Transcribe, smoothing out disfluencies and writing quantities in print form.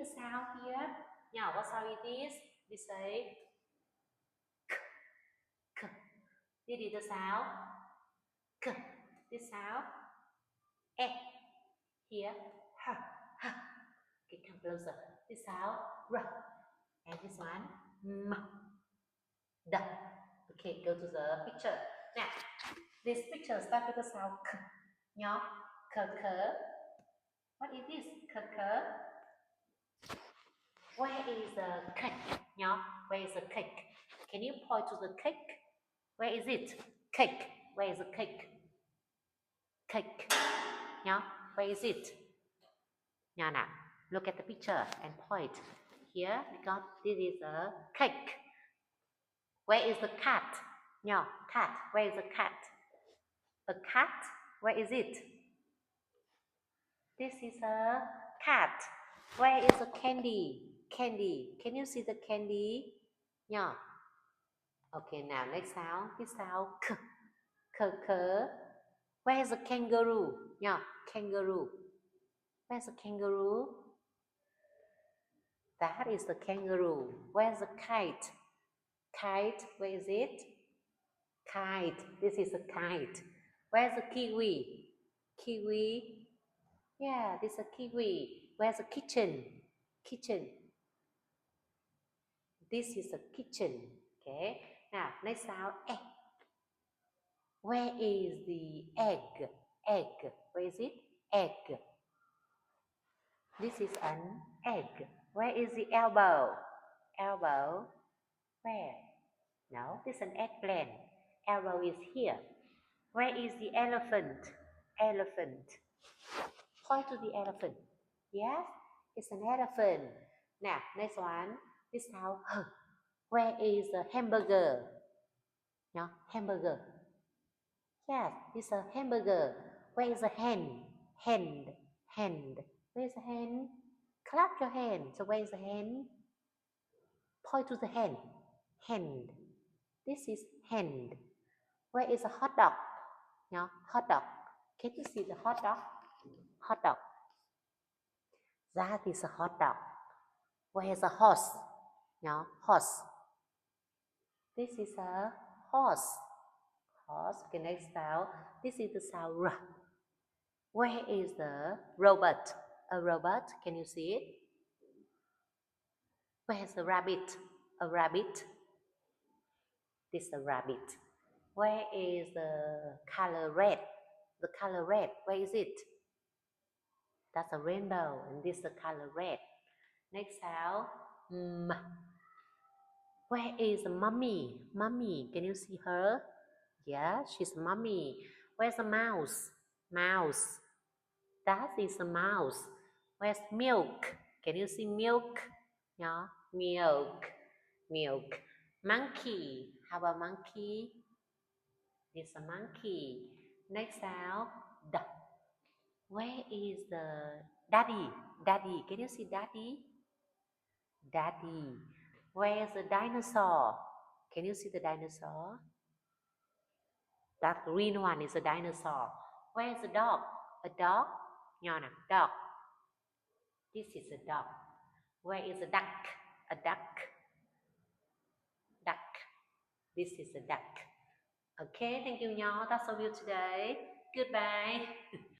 the sound here? Yeah, what sound it is? We say k, k. This is the sound k. This sound e. Here, h, h. Okay, come closer. This sound r. And this one m, d. Okay, go to the picture. Now, this picture starts with the sound k. Nhớ, k, k. What is this? K, k. Where is the cake? Nhớ, where is the cake? Can you point to the cake? Where is it? Cake. Where is the cake? Cake. Nhớ, where is it? Nhớ nào. Look at the picture and point. Here, because this is a cake. Where is the cat? Nhớ, cat. Where is the cat? A cat? Where is it? This is a cat. Where is the candy? Candy. Can you see the candy? Yeah. Okay, now next sound. This sound k. K, k. Where is the kangaroo? Yeah, kangaroo. Where's the kangaroo? That is the kangaroo. Where's the kite? Kite. Where is it? Kite. This is a kite. Where's the kiwi? Kiwi. Yeah, this is a kiwi. Where's the kitchen? Kitchen. This is a kitchen. Okay. Now, next sound egg. Where is the egg? Egg. Where is it? Egg. This is an egg. Where is the elbow? Elbow. Where? No, this is an eggplant. Elbow is here. Where is the elephant? Elephant. Point to the elephant. Yes, it's an elephant. Now, next one. This sound h. Where is the hamburger? No, hamburger. Yes, it's a hamburger. Where is the hen? Hand. Hand. Where is the hen? Clap your hand. So where is the hen? Point to the hand. Hand. This is hand. Where is a hot dog? No, hot dog. Can you see the hot dog? Hot dog. That is a hot dog. Where is a horse? No, horse. This is a horse. Horse. Okay, next sound. This is the sound r. Where is the robot? A robot. Can you see it? Where is the rabbit? A rabbit. This is a rabbit. Where is the color red? The color red. Where is it? That's a rainbow. And this is the color red. Next sound. M. Where is the mummy? Mummy. Can you see her? Yeah, she's mummy. Where's the mouse? Mouse. That is a mouse. Where's milk? Can you see milk? Yeah, milk. Milk. Monkey. How about monkey? This is a monkey. Next sound. D. Where is the daddy? Daddy. Can you see daddy? Daddy. Where is the dinosaur? Can you see the dinosaur? That green one is a dinosaur. Where is the dog? A dog? Nhona, dog. This is a dog. Where is a duck? A duck. Duck. This is a duck. Okay, thank you, y'all. That's all for today. Goodbye.